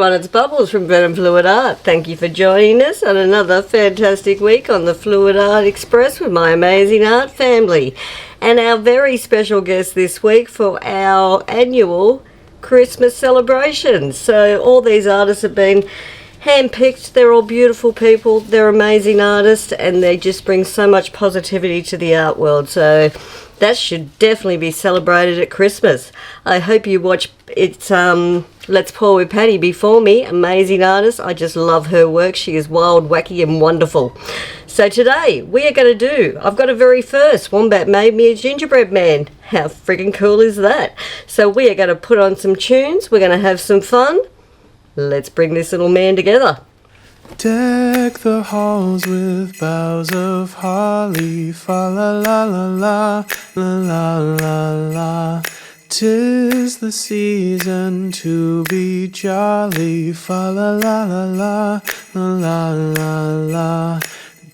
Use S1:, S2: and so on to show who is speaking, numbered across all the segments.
S1: everyone, it's Bubbles from Venom Fluid Art. Thank you for joining us on another fantastic week on the Fluid Art Express with my amazing art family. And our very special guest this week for our annual Christmas celebrations. So all these artists have been handpicked. They're all beautiful people, they're amazing artists, and they just bring so much positivity to the art world. So that should definitely be celebrated at Christmas. I hope you watch Letspourwithpattie before me. Amazing artist. I just love her work. She is wild, wacky and wonderful. So today we are going to do, I've got a very first. Wombat made me a gingerbread man. How friggin' cool is that? So we are going to put on some tunes. We're going to have some fun. Let's bring this little man together.
S2: Deck the halls with boughs of holly, fa la la la la, la la la la. 'Tis the season to be jolly, fa la la la la, la la la la.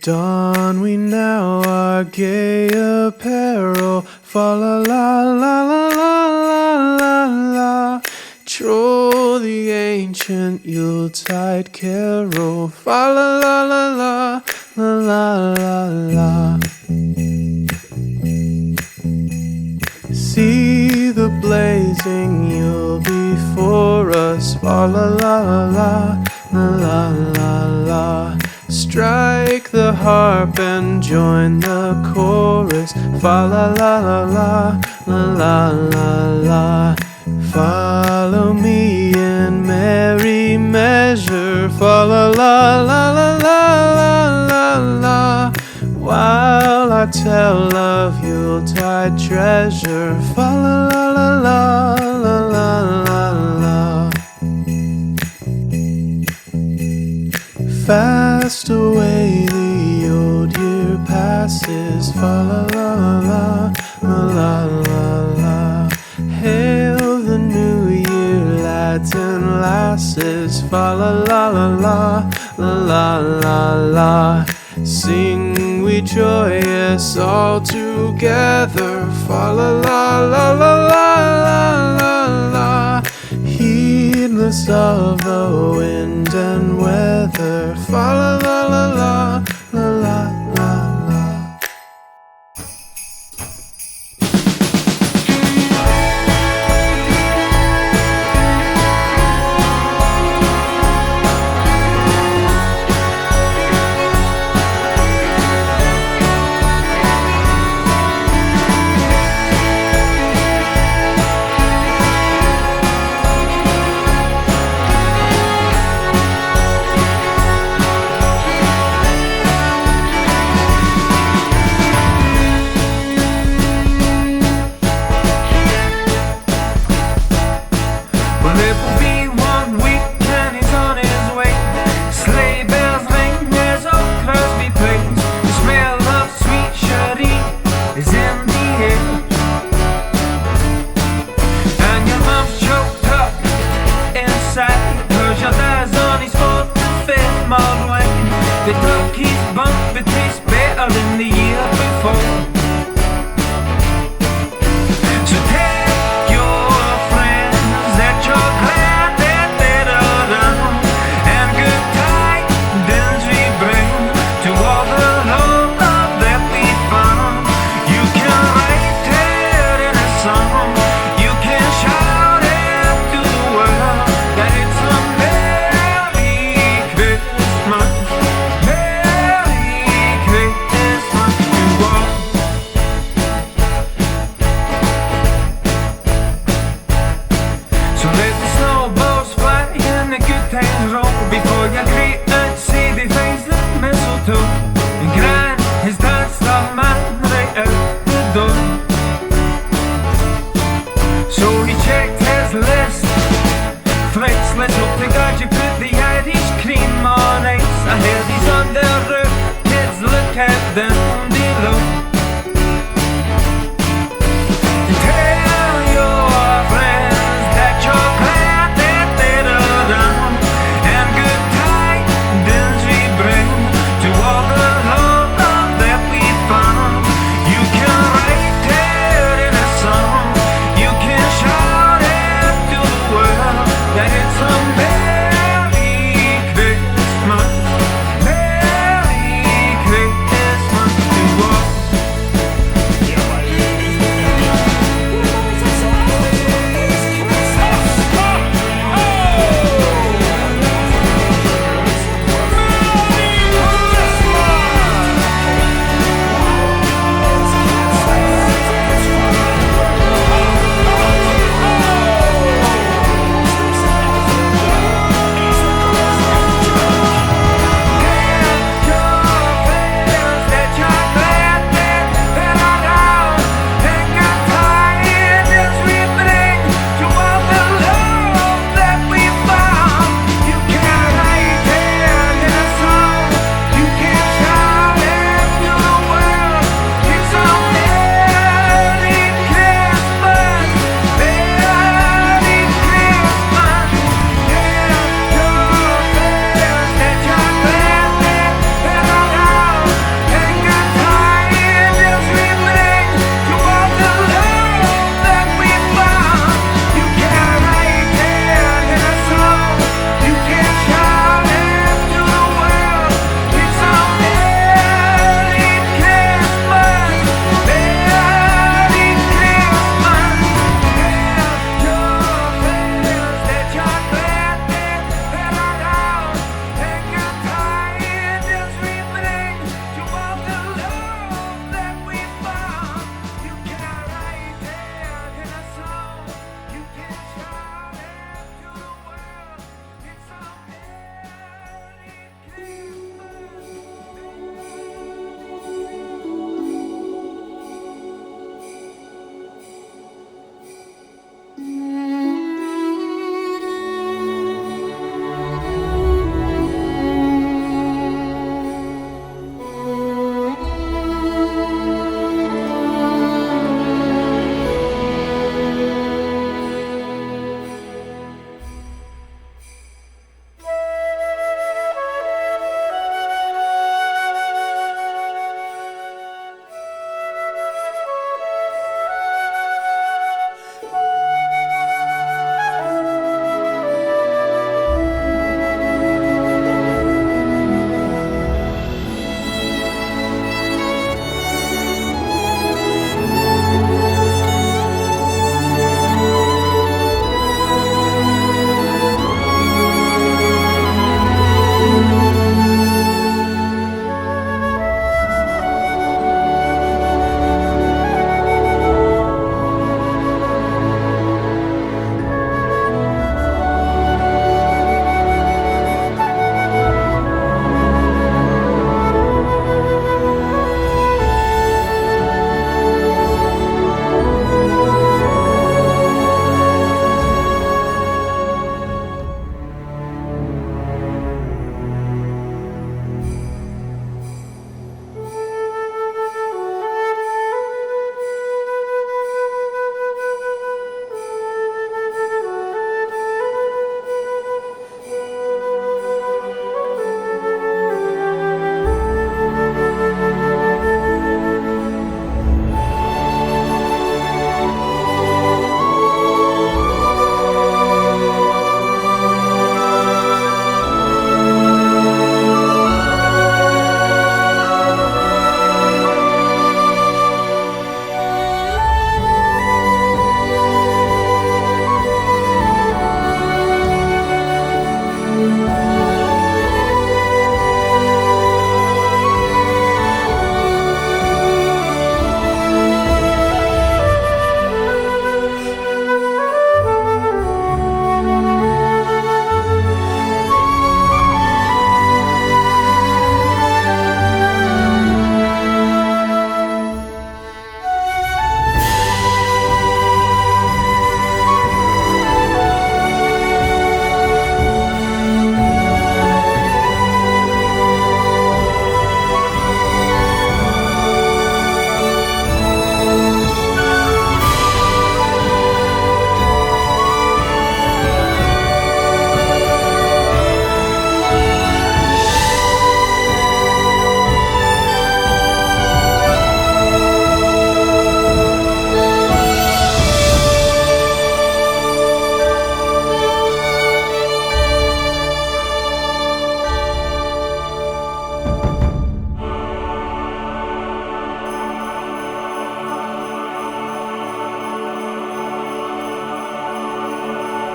S2: Don we now our gay apparel, fa la la la la la la la. Troll the ancient Yuletide carol, fa la la la la, la la la la. See the blazing Yule before us, fa la la la la, la la la. Strike the harp and join the chorus, fa la la la la, la la la la. Follow me in merry measure, fa la la la la la la la. While I tell of Yuletide treasure, fa la la la la la la la la. Fast away the old year passes, fa la la la la la la la. Hail the new year, lads and lasses, fa la la la la, la la la la. Sing we joyous all together, fa la la la la la la la. Heedless of the wind and weather, fa la la la la, la la la la.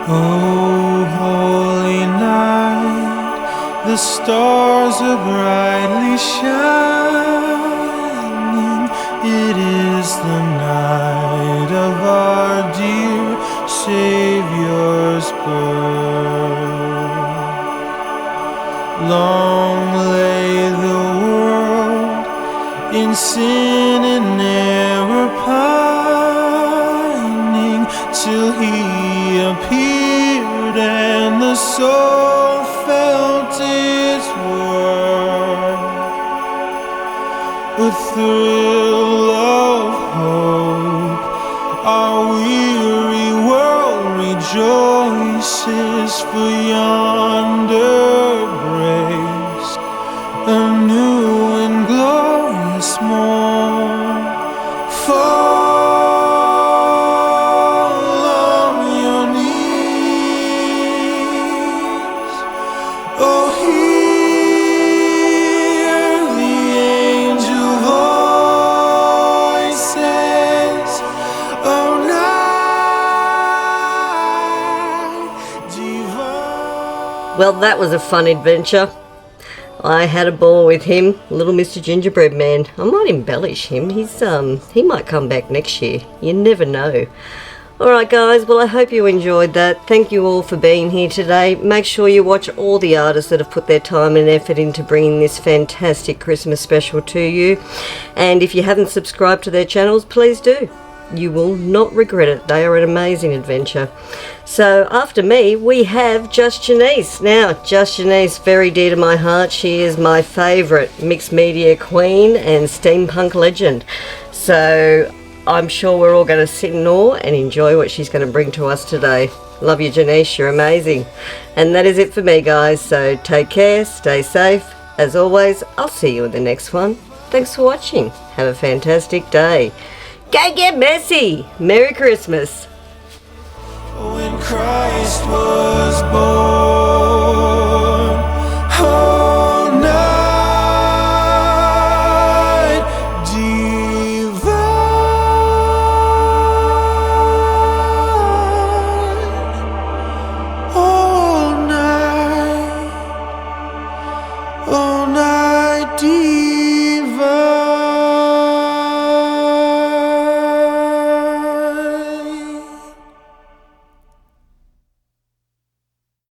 S2: Oh, holy night, the stars are brightly shining. It is the night of our dear Savior's birth. Long lay the world in sin and error pining, till he appeared and the soul felt its worth. A thrill of hope, our weary world rejoices, for yonder breaks a new and glorious morn. Fall on your knees, oh, hear the angel voices, oh, night divine.
S1: Well, that was a fun adventure. I had a ball with him, little Mr. Gingerbread Man. I might embellish him. He might come back next year. You never know. Alright guys, well I hope you enjoyed that. Thank you all for being here today. Make sure you watch all the artists that have put their time and effort into bringing this fantastic Christmas special to you. And if you haven't subscribed to their channels, please do. You will not regret it. They are an amazing adventure. So after me, we have Just Janese. Now, Just Janese, very dear to my heart. She is my favourite mixed media queen and steampunk legend. So I'm sure we're all going to sit in awe and enjoy what she's going to bring to us today. Love you, Janese. You're amazing. And that is it for me, guys. So take care. Stay safe. As always, I'll see you in the next one. Thanks for watching. Have a fantastic day. Go get messy! Merry Christmas!
S2: When Christ was born.